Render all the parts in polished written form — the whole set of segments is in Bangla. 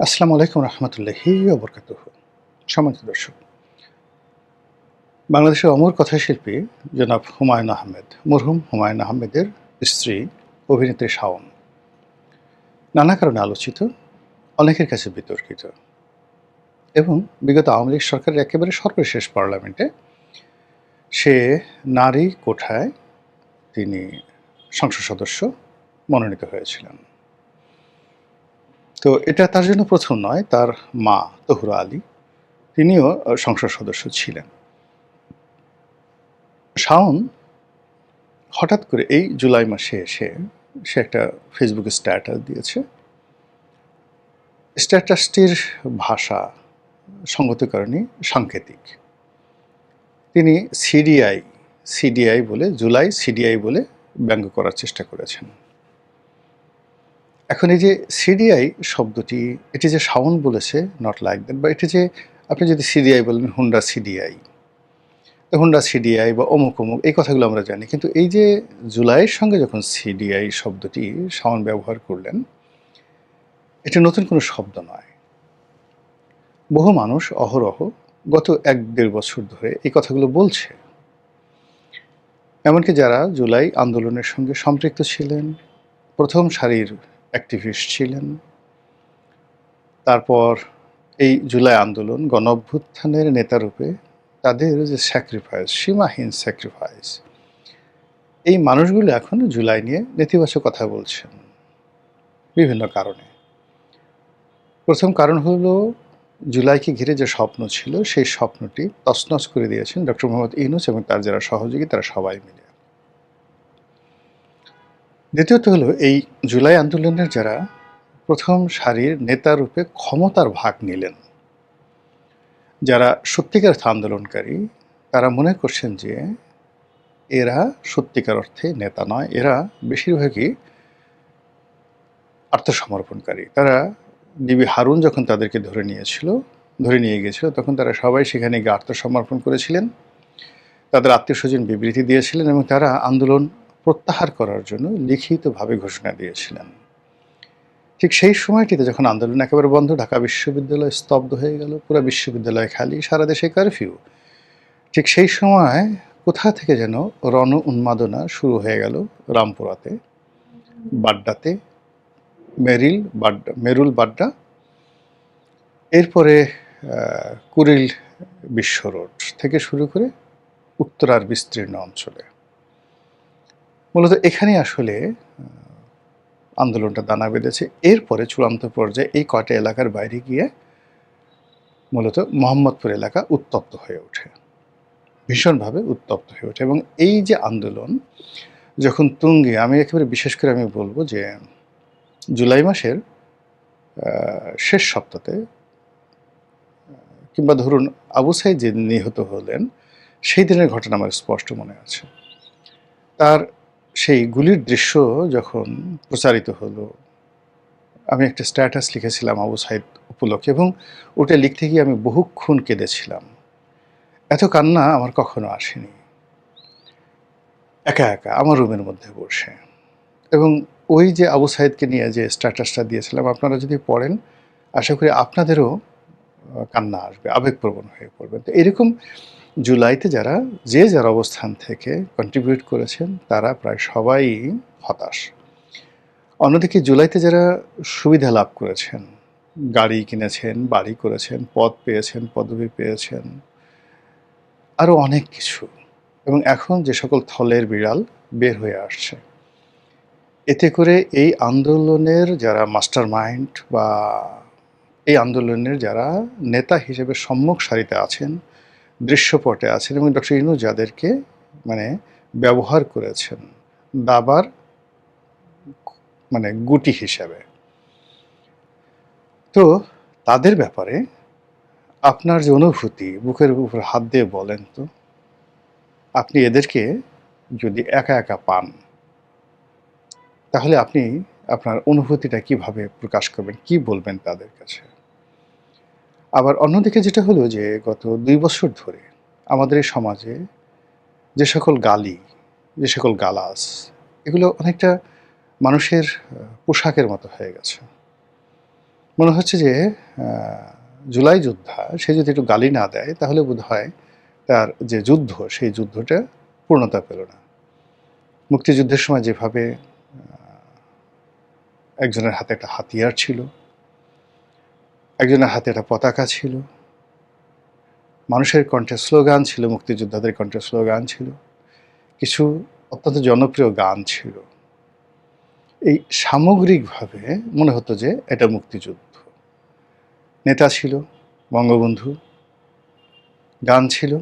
আসসালামু আলাইকুম রহমতুল্লাহি ওয়া বারাকাতুহু। সম্মানিত দর্শক, বাংলাদেশের অমর কথাশিল্পী জনাব হুমায়ূন আহমেদ, মরহুম হুমায়ূন আহমেদের স্ত্রী অভিনেত্রী শাওন নানা কারণে আলোচিত, অনেকের কাছে বিতর্কিত এবং বিগত আওয়ামী লীগ সরকারের একেবারে সর্বশেষ পার্লামেন্টে সে নারী কোঠায় তিনি সংসদ সদস্য মনোনীত হয়েছিলেন। তো এটা তার জন্য প্রথম নয়, তার মা তহুরা আলী তিনিও সংসদ সদস্য ছিলেন। শাওন হঠাৎ করে এই জুলাই মাসে এসে সে একটা ফেসবুকে স্ট্যাটাস দিয়েছে। স্ট্যাটাসটির ভাষা সঙ্গত কারণে সাংকেতিক। তিনি সিডিআই বলে জুলাই সিডিআই বলে ব্যঙ্গ করার চেষ্টা করেছেন। এখন এই যে সিডিআই শব্দটি, এটি যে শাওন বলেছে নট লাইক দ্যাট, বা এটি যে আপনি যদি সিডিআই বলেন হুন্ডা সিডিআই বা অমুক অমুক, এই কথাগুলো আমরা জানি, কিন্তু এই যে জুলাইয়ের সঙ্গে যখন সিডিআই শব্দটি শাওন ব্যবহার করলেন, এটা নতুন কোনো শব্দ নয়। বহু মানুষ অহরহ গত ১-১.৫ বছর ধরে এই কথাগুলো বলছে। এমনকি যারা জুলাই আন্দোলনের সঙ্গে সম্পৃক্ত ছিলেন, প্রথম সারির অ্যাক্টিভিস্ট ছিলেন, তারপর এই জুলাই আন্দোলন গণঅভ্যুত্থানের নেতারূপে তাদের যে স্যাক্রিফাইস, সীমাহীন স্যাক্রিফাইস, এই মানুষগুলো এখন জুলাই নিয়ে নেতিবাচক কথা বলছেন বিভিন্ন কারণে। প্রথম কারণ হলো জুলাইকে ঘিরে যে স্বপ্ন ছিল, সেই স্বপ্নটি তছনছ করে দিয়েছেন ডক্টর মোহাম্মদ ইউনূস এবং তার যারা সহযোগী তারা সবাই মিলে। দ্বিতীয়ত হলো এই জুলাই আন্দোলনের যারা প্রথম সারির নেতারূপে ক্ষমতার ভাগ নিলেন, যারা সত্যিকার আন্দোলনকারী, তারা মনে করছেন যে এরা সত্যিকার অর্থে নেতা নয়, এরা বেশিরভাগই আত্মসমর্পণকারী। তারা ডিবি হারুন যখন তাদেরকে ধরে নিয়ে গিয়েছিল, তখন তারা সবাই সেখানে গিয়ে আত্মসমর্পণ করেছিলেন, তাদের আত্মীয়স্বজন বিবৃতি দিয়েছিলেন এবং তারা আন্দোলন প্রত্যাহার করার জন্য লিখিতভাবে ঘোষণা দিয়েছিলেন। ঠিক সেই সময়টিতে যখন আন্দোলন একেবারে বন্ধ, ঢাকা বিশ্ববিদ্যালয় স্তব্ধ হয়ে গেল, পুরো বিশ্ববিদ্যালয় খালি, সারা দেশে কারফিউ, ঠিক সেই সময় কোথা থেকে যেন রণ উন্মাদনা শুরু হয়ে গেল রামপুরাতে, বাড্ডাতে, মেরুল বাড্ডা, এরপরে কুড়িল বিশ্ব রোড থেকে শুরু করে উত্তরার বিস্তীর্ণ অঞ্চলে। মূলত এখানে আসলে আন্দোলনটা দানা বেঁধেছে। এরপরে চূড়ান্ত পর্যায়ে এই কয়টা এলাকার বাইরে গিয়ে মূলত মোহাম্মদপুর এলাকা উত্তপ্ত হয়ে ওঠে, ভীষণভাবে উত্তপ্ত হয়ে ওঠে। এবং এই যে আন্দোলন যখন তুঙ্গে, আমি একেবারে বিশেষ করে আমি বলবো যে জুলাই মাসের শেষ সপ্তাহে, কিংবা ধরুন আবু সাঈদ যে নিহত হলেন, সেই দিনের ঘটনা আমার স্পষ্ট মনে আছে। তার সেই গুলির দৃশ্য যখন প্রচারিত হলো, আমি একটা স্ট্যাটাস লিখেছিলাম আবু সাঈদ উপলক্ষে, এবং ওটা লিখতে গিয়ে আমি বহুক্ষণ কেঁদেছিলাম। এত কান্না আমার কখনো আসেনি, একা একা আমার রুমের মধ্যে বসে। এবং ওই যে আবু সাঈদকে নিয়ে যে স্ট্যাটাসটা দিয়েছিলাম, আপনারা যদি পড়েন আশা করি আপনাদেরও কান্না আসবে, আবেগপ্রবণ হয়ে পড়বেন। তো এরকম জুলাইতে যার অবস্থান থেকে কন্ট্রিবিউট করেছেন, তারা প্রায় সবাই হতাশ। অন্যদিকে জুলাইতে যারা সুবিধা লাভ করেছেন, গাড়ি কিনেছেন, বাড়ি করেছেন, পদ পেয়েছেন, পদবি পেয়েছেন, আরও অনেক কিছু, এবং এখন যে সকল থলের বিড়াল বের হয়ে আসছে, এতে করে এই আন্দোলনের যারা মাস্টার মাইন্ড বা এই আন্দোলনের যারা নেতা হিসেবে সম্মুখ সারিতে আছেন, দৃশ্যপটে আছেন, এবং ডক্টর ইউনূস যাদেরকে মানে ব্যবহার করেছেন দাবার গুটি হিসাবে, তো তাদের ব্যাপারে আপনার যে অনুভূতি, বুকের উপর হাত দিয়ে বলেন তো, আপনি এদেরকে যদি একা একা পান, তাহলে আপনি আপনার অনুভূতিটা কিভাবে প্রকাশ করবেন, কি বলবেন তাদের কাছে? আবার অন্যদিকে যেটা হলো যে গত ২ বছর ধরে আমাদের এই সমাজে যে সকল গালি, যে সকল গালাজ, এগুলো অনেকটা মানুষের পোশাকের মতো হয়ে গেছে। মনে হচ্ছে যে জুলাই যোদ্ধা সে যদি একটু গালি না দেয় তাহলে বোধহয় তার যে যুদ্ধ সেই যুদ্ধটা পূর্ণতা পেল না। মুক্তিযুদ্ধের সময় যেভাবে একজনের হাতে একটা হাতিয়ার ছিল, একজনের হাতে একটা পতাকা ছিল, মানুষের কণ্ঠে স্লোগান ছিল, মুক্তিযোদ্ধাদের কণ্ঠে স্লোগান ছিল, কিছু অত্যন্ত জনপ্রিয় গান ছিল। এই সামগ্রিকভাবে মনে হতো যে এটা মুক্তিযুদ্ধ। নেতা ছিল বঙ্গবন্ধু, গান ছিল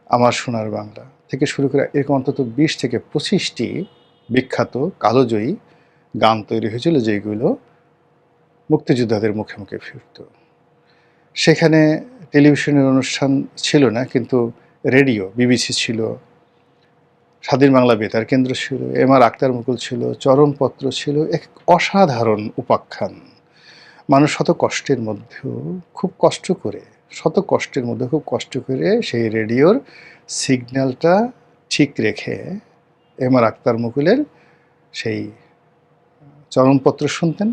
আমার সোনার বাংলা থেকে শুরু করে এরকম অন্তত 20 থেকে 25টি বিখ্যাত কালোজয়ী গান তৈরি হয়েছিল যেগুলো মুক্তিযোদ্ধাদের মুখে মুখে ফিরত। সেখানে টেলিভিশনের অনুষ্ঠান ছিল না, কিন্তু রেডিও, বিবিসি ছিল, স্বাধীন বাংলা বেতার কেন্দ্র ছিল, এম.আর. আখতার মুকুল ছিল, চরমপত্র ছিল, এক অসাধারণ উপাখ্যান। মানুষ শত কষ্টের মধ্যেও খুব কষ্ট করে, শত কষ্টের মধ্যে খুব কষ্ট করে সেই রেডিওর সিগন্যালটা ঠিক রেখে এম.আর. আখতার মুকুলের সেই চরমপত্র শুনতেন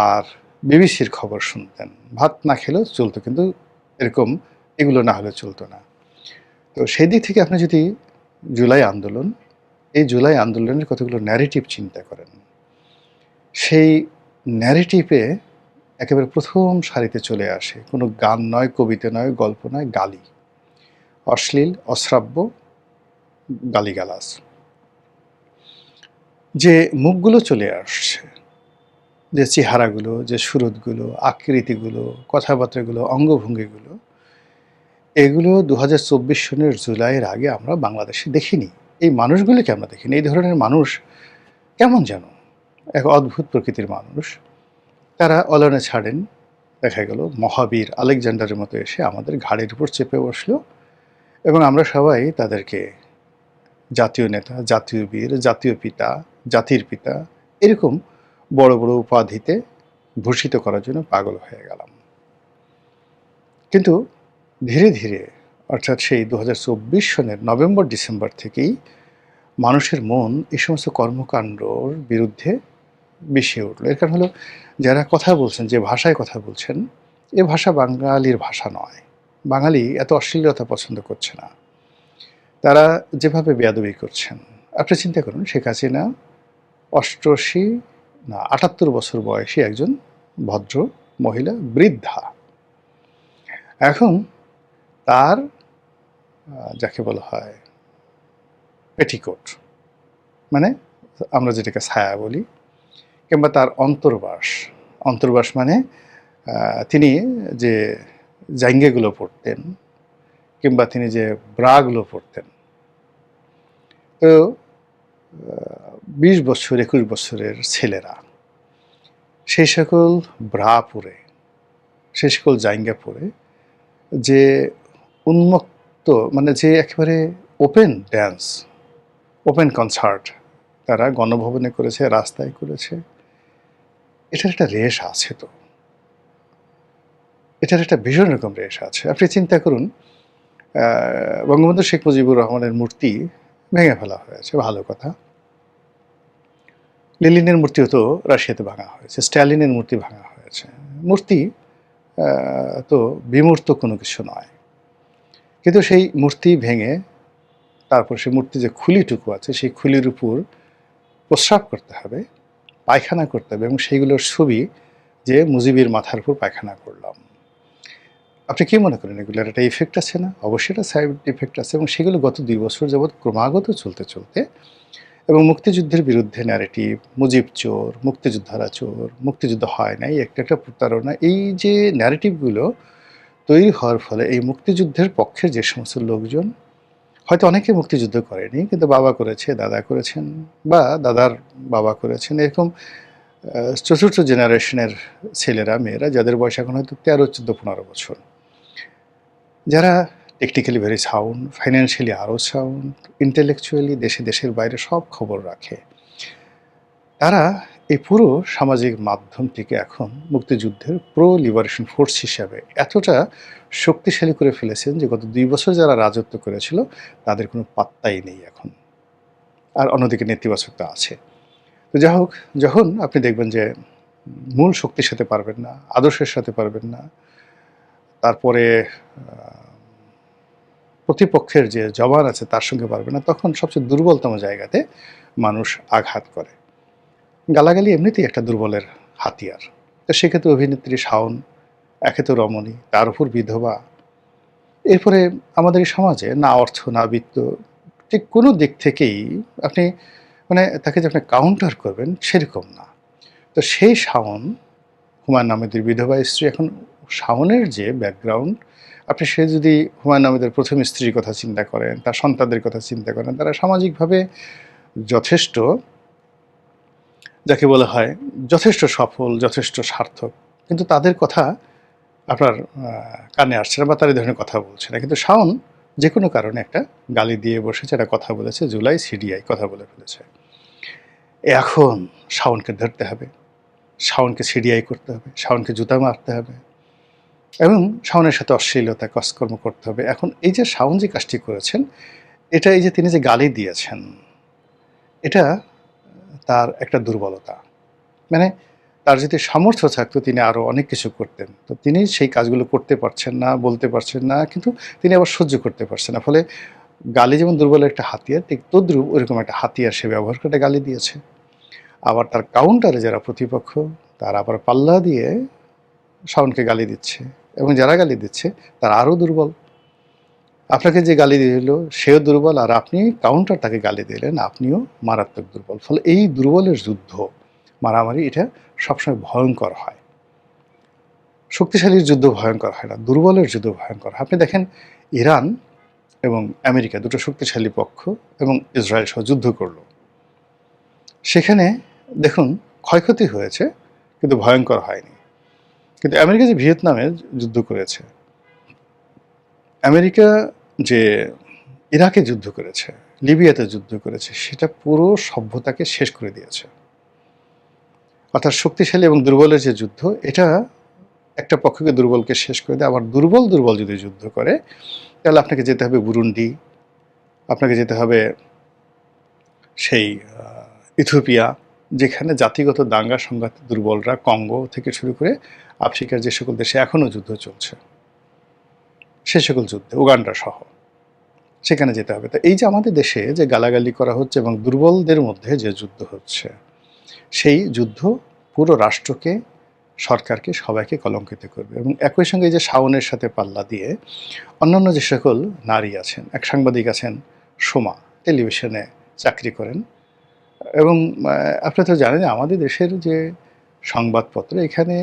আর বিবিসির খবর শুনতেন। ভাত না খেলেও চলতো, কিন্তু এরকম এগুলো না হলে চলতো না। তো সেই দিক থেকে আপনি যদি জুলাই আন্দোলন, এই জুলাই আন্দোলনের কতগুলো ন্যারেটিভ চিন্তা করেন, সেই ন্যারেটিভে একেবারে প্রথম সারিতে চলে আসে কোনো গান নয়, কবিতা নয়, গল্প নয়, গালি, অশ্লীল, অশ্রাব্য গালিগালাজ। যে মুখগুলো চলে আসছে, যে চেহারাগুলো, যে সুরতগুলো, আকৃতিগুলো, কথাবার্তাগুলো, অঙ্গভঙ্গিগুলো, এগুলো 2024 সনের জুলাইয়ের আগে আমরা বাংলাদেশে দেখিনি। এই মানুষগুলিকে আমরা দেখিনি। এই ধরনের মানুষ কেমন যেন এক অদ্ভুত প্রকৃতির মানুষ। তারা অলনে ছাড়েন, দেখা গেল মহাবীর আলেকজান্ডারের মতো এসে আমাদের ঘাড়ের উপর চেপে বসলো এবং আমরা সবাই তাদেরকে জাতীয় নেতা, জাতীয় বীর, জাতীয় পিতা, জাতির পিতা এরকম বড় বড় উপাধিতে ভূষিত করার জন্য পাগল হয়ে গেলাম। কিন্তু ধীরে ধীরে, অর্থাৎ সেই 2024 সনের নভেম্বর ডিসেম্বর থেকেই মানুষের মন এই সমস্ত কর্মকাণ্ডর বিরুদ্ধে বিষিয়ে উঠল। এর কারণ হলো, যারা কথা বলছেন, যে ভাষায় কথা বলছেন, এ ভাষা বাঙালির ভাষা নয়। বাঙালি এত অশ্লীলতা পছন্দ করছে না। তারা যেভাবে বেয়াদবি করছেন, আপনি চিন্তা করুন, শেখ হাসিনা 78 বছর বয়সী একজন ভদ্র মহিলা, বৃদ্ধা। এখন তার যাকে বলা হয় পেটিকোট, মানে আমরা যেটাকে ছায়া বলি, কিংবা তার অন্তর্বাস, অন্তর্বাস মানে তিনি যে জাঙ্গেগুলো পরতেন কিংবা তিনি যে ব্রাগুলো পরতেন, তো 20 বছর 21 বছরের ছেলেরা সেই সকল ব্রা পরে, সেই সকল জাঙ্গা পরে যে উন্মুক্ত, মানে যে একেবারে ওপেন ড্যান্স, ওপেন কনসার্ট তারা গণভবনে করেছে, রাস্তায় করেছে, এটার একটা রেশ আছে। তো এটার একটা ভীষণ রকম রেশ আছে। আপনি চিন্তা করুন, বঙ্গবন্ধু শেখ মুজিবুর রহমানের মূর্তি ভেঙে ফেলা হয়েছে, ভালো কথা। লেনিনের মূর্তিও তো রাশিয়াতে ভাঙা হয়েছে, স্ট্যালিনের মূর্তি ভাঙা হয়েছে। মূর্তি তো বিমূর্ত কোনো কিছু নয়, কিন্তু সেই মূর্তি ভেঙে তারপর সেই মূর্তি যে খুলিটুকু আছে, সেই খুলির উপর প্রস্রাব করতে হবে, পায়খানা করতে হবে, এবং সেইগুলোর ছবি যে মুজিবের মাথার উপর পায়খানা করলাম। আপনি কি মনে করেন এগুলোর একটা ইফেক্ট আছে না? অবশ্যই একটা সাইড ইফেক্ট আছে, এবং সেগুলো গত 2 বছর যাবৎ ক্রমাগত চলতে চলতে, এবং মুক্তিযুদ্ধের বিরুদ্ধে ন্যারেটিভ, মুজিব চোর, মুক্তিযোদ্ধারা চোর, মুক্তিযুদ্ধ হয় নাই, একটা একটা প্রতারণা, এই যে ন্যারেটিভগুলো তৈরি হওয়ার ফলে এই মুক্তিযুদ্ধের পক্ষের যে সমস্ত লোকজন, হয়তো অনেকে মুক্তিযুদ্ধ করেনি, কিন্তু বাবা করেছে, দাদা করেছেন, বা দাদার বাবা করেছেন, এরকম চতুর্থ জেনারেশনের ছেলেরা, মেয়েরা, যাদের বয়স এখন হয়তো 13, 14, 15 বছর, যারা টেকনিক্যালি ভেরি সাউন্ড, ফাইন্যান্সিয়ালি আরও সাউন্ড, ইন্টেলেকচুয়ালি দেশে দেশের বাইরে সব খবর রাখে, তারা এই পুরো সামাজিক মাধ্যমটিকে এখন মুক্তিযুদ্ধের প্রো লিবারেশন ফোর্স হিসাবে এতটা শক্তিশালী করে ফেলেছেন যে গত 2 বছর যারা রাজত্ব করেছিল তাদের কোনো পাত্তাই নেই এখন। আর অন্যদিকে নেতিবাচকতা আছে। তো যাই হোক, যখন আপনি দেখবেন যে মূল শক্তির সাথে পারবেন না, আদর্শের সাথে পারবেন না। তারপরে প্রতিপক্ষের যে জবান আছে তার সঙ্গে পারবে না, তখন সবচেয়ে দুর্বলতম জায়গাতে মানুষ আঘাত করে। গালাগালি এমনিতেই একটা দুর্বলের হাতিয়ার। তো সেক্ষেত্রে অভিনেত্রী শাওন, একে তো রমণী, তার উপর বিধবা। এরপরে আমাদের এই সমাজে না অর্থ না বিত্ত, ঠিক কোনো দিক থেকেই আপনি মানে তাকে যে আপনি কাউন্টার করবেন সেরকম না। তো সেই শাওন, হুমায়ূন আহমেদের বিধবা স্ত্রী, এখন শাওনের যে ব্যাকগ্রাউন্ড, আপনি সে যদি হুমায়ূন আহমেদের প্রথম স্ত্রীর কথা চিন্তা করেন, তার সন্তানদের কথা চিন্তা করেন, তারা সামাজিকভাবে যথেষ্ট, যাকে বলা হয় যথেষ্ট সফল, যথেষ্ট সার্থক, কিন্তু তাদের কথা আপনার কানে আসছে না বা তার এই ধরনের কথা বলছে না। কিন্তু শাওন যে কোনো কারণে একটা গালি দিয়ে বসেছে, একটা কথা বলেছে, জুলাই সিডিআই কথা বলে ফেলেছে। এখন শাওনকে ধরতে হবে, শাওনকে সিডিআই করতে হবে, শাওনকে জুতা মারতে হবে এবং শাওনের সাথে অশ্লীলতা কাজকর্ম করতে হবে। এখন এই যে শাওন যে কাজটি করেছেন, এটা এই যে তিনি যে গালি দিয়েছেন, এটা তার একটা দুর্বলতা। মানে তার যদি সামর্থ্য থাকতো তিনি আরও অনেক কিছু করতেন। তো তিনি সেই কাজগুলো করতে পারছেন না, বলতে পারছেন না, কিন্তু তিনি আবার সহ্য করতে পারছেন না। ফলে গালি যেমন দুর্বলের একটা হাতিয়ার, ঠিক তদ্রূপ ওইরকম একটা হাতিয়ার সে ব্যবহার করে গালি দিয়েছে। আবার তার কাউন্টারে যারা প্রতিপক্ষ, তারা আবার পাল্লা দিয়ে শাওনকে গালি দিচ্ছে এবং যারা গালি দিচ্ছে তারা আরও দুর্বল। আপনাকে যে গালি দিল সেও দুর্বল, আর আপনি কাউন্টার তাকে গালি দিলেন, আপনিও মারাত্মক দুর্বল। ফলে এই দুর্বলের যুদ্ধ, মারামারি, এটা সবসময় ভয়ঙ্কর হয়। শক্তিশালীর যুদ্ধ ভয়ঙ্কর হয় না, দুর্বলের যুদ্ধ ভয়ঙ্কর হয়। আপনি দেখেন ইরান এবং আমেরিকা দুটো শক্তিশালী পক্ষ এবং ইসরায়েল সহ যুদ্ধ করলো, সেখানে দেখুন ক্ষয়ক্ষতি হয়েছে কিন্তু ভয়ঙ্কর হয়নি। কিন্তু আমেরিকা যে ভিয়েতনামে যুদ্ধ করেছে, আমেরিকা যে ইরাকে যুদ্ধ করেছে, লিবিয়াতে যুদ্ধ করেছে, সেটা পুরো সভ্যতাকে শেষ করে দিয়েছে। অর্থাৎ শক্তিশালী এবং দুর্বলের যে যুদ্ধ, এটা একটা পক্ষকে দুর্বলকে শেষ করে দেয়। আবার দুর্বল দুর্বল যদি যুদ্ধ করে, তাহলে আপনাকে যেতে হবে বুরুন্ডি, আপনাকে যেতে হবে সেই ইথিওপিয়া, যেখানে জাতিগত দাঙ্গা সংঘাতে দুর্বলরা, কঙ্গো থেকে শুরু করে আফ্রিকার যে সকল দেশে এখনও যুদ্ধ চলছে, সে সকল যুদ্ধে, উগান্ডা সহ, সেখানে যেতে হবে। তো এই যে আমাদের দেশে যে গালাগালি করা হচ্ছে এবং দুর্বলদের মধ্যে যে যুদ্ধ হচ্ছে, সেই যুদ্ধ পুরো রাষ্ট্রকে, সরকারকে, সবাইকে কলঙ্কিত করবে। এবং একই সঙ্গে এই যে শাওনের সাথে পাল্লা দিয়ে অন্যান্য যে সকল নারী আছেন, এক সাংবাদিক আছেন সোমা, টেলিভিশনে চাকরি করেন, এবং আপনারা তো জানেন আমাদের দেশের যে সংবাদপত্র, এখানে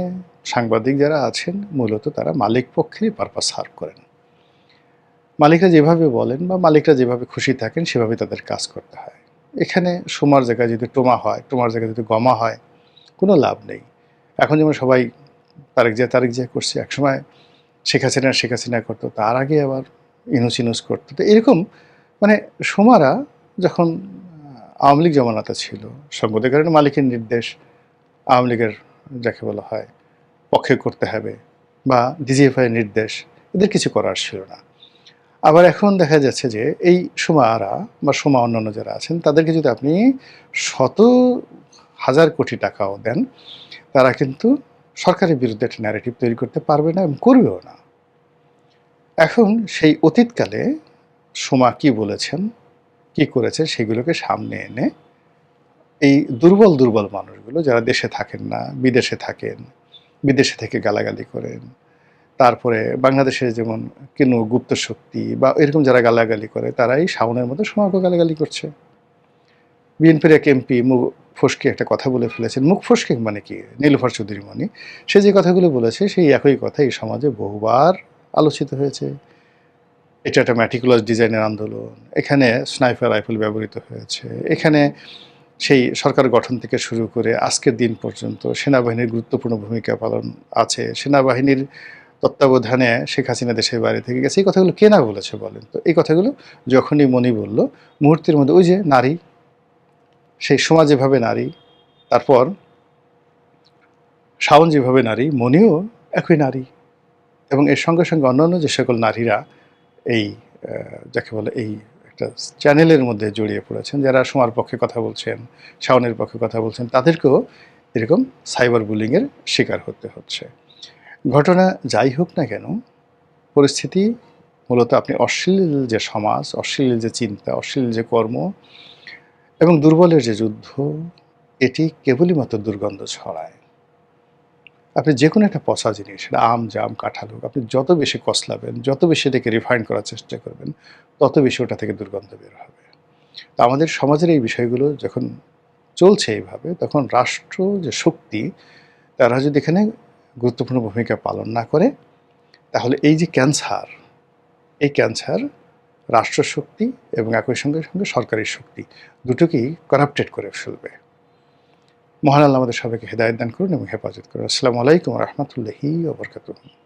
সাংবাদিক যারা আছেন মূলত তারা মালিক পক্ষেরই পারপাস সার্ভ করেন। মালিকরা যেভাবে বলেন বা মালিকরা যেভাবে খুশি থাকেন সেভাবে তাদের কাজ করতে হয়। এখানে সোমার জায়গায় যদি টোমা হয়, টোমার জায়গায় যদি গমা হয়, কোনো লাভ নেই। এখন যেমন সবাই তারেক জিয়া করছে, একসময় শেখ হাসিনা করতো, তার আগে আবার ইনুস করতো। তো এরকম মানে সোমারা যখন আওয়ামী লীগ জমানাতে ছিল, সংবাদের কারণে মালিকের নির্দেশ, আওয়ামী লীগের যাকে বলা হয় পক্ষে করতে হবে, বা ডিজিএফআই নির্দেশ, এদের কিছু করার ছিল না। আবার এখন দেখা যাচ্ছে যে এই সোমারা বা সোমা অন্যান্য যারা আছেন, তাদেরকে যদি আপনি শত হাজার কোটি টাকাও দেন, তারা কিন্তু সরকারের বিরুদ্ধে একটা ন্যারেটিভ তৈরি করতে পারবে না এবং করবেও না। এখন সেই অতীতকালে সোমা কি বলেছেন, কি করেছেন, সেগুলোকে সামনে এনে এই দুর্বল দুর্বল মানুষগুলো যারা দেশে থাকেন না, বিদেশে থাকেন, বিদেশে থেকে গালাগালি করেন, তারপরে বাংলাদেশে যেমন কোনো গুপ্ত শক্তি বা এরকম যারা গালাগালি করে, তারাই শাওনের মতো সোমাকে গালাগালি করছে। বিএনপির এক এমপি মুখ ফসকে একটা কথা বলে ফেলেছেন। মুখ ফসকে মানে কি, নীলুফার চৌধুরী মনি, সে যে কথাগুলো বলেছে সেই একই কথা এই সমাজে বহুবার আলোচিত হয়েছে। এটা একটা ম্যাটিকুলাস ডিজাইনের আন্দোলন, এখানে স্নাইপার রাইফেল ব্যবহৃত হয়েছে, এখানে সেই সরকার গঠন থেকে শুরু করে আজকের দিন পর্যন্ত সেনাবাহিনীর গুরুত্বপূর্ণ ভূমিকা পালন আছে, সেনাবাহিনীর তত্ত্বাবধানে শেখ হাসিনা দেশের বাইরে থেকে গেছে। এই কথাগুলো কে না বলেছে বলেন তো? এই কথাগুলো যখনই মনি বলল, মুহূর্তের মধ্যে ওই যে নারী, সেই সমাজ যেভাবে নারী, তারপর শাওন যেভাবে নারী, মনিও একই নারী, এবং এর সঙ্গে সঙ্গে অন্যান্য যে সকল নারীরা এই যাকে বলে এই একটা চ্যানেলের মধ্যে জড়িয়ে পড়েছেন, যারা সোমার পক্ষে কথা বলছেন, শাওনের পক্ষে কথা বলছেন, তাদেরকেও এরকম সাইবার বুলিংয়ের শিকার হতে হচ্ছে। ঘটনা যাই হোক না কেন, পরিস্থিতি মূলত আপনি অশ্লীল যে সমাজ, অশ্লীল যে চিন্তা, অশ্লীল যে কর্ম এবং দুর্বলের যে যুদ্ধ, এটি কেবলই মাত্র দুর্গন্ধ ছড়ায়। আপনি যেকোনো একটা পচা জিনিস, সেটা আম, জাম, কাঁঠাল হোক, আপনি যত বেশি কসলাবেন, যত বেশি এটাকে রিফাইন করার চেষ্টা করবেন, তত বেশি ওটা থেকে দুর্গন্ধ বের হবে। তো আমাদের সমাজের এই বিষয়গুলো যখন চলছে এইভাবে, তখন রাষ্ট্র যে শক্তি, তারা যদি এখানে গুরুত্বপূর্ণ ভূমিকা পালন না করে, তাহলে এই যে ক্যান্সার, এই ক্যান্সার রাষ্ট্রশক্তি এবং একই সঙ্গে সঙ্গে সরকারি শক্তি দুটোকেই করাপ্টেড করে ফেলবে। মহান আল্লাহ আমাদের সবাইকে হেদায়েত দান করুন এবং হেফাজত করুন। আসসালামু আলাইকুম ওয়া রাহমাতুল্লাহি ওয়া বারাকাতুহু।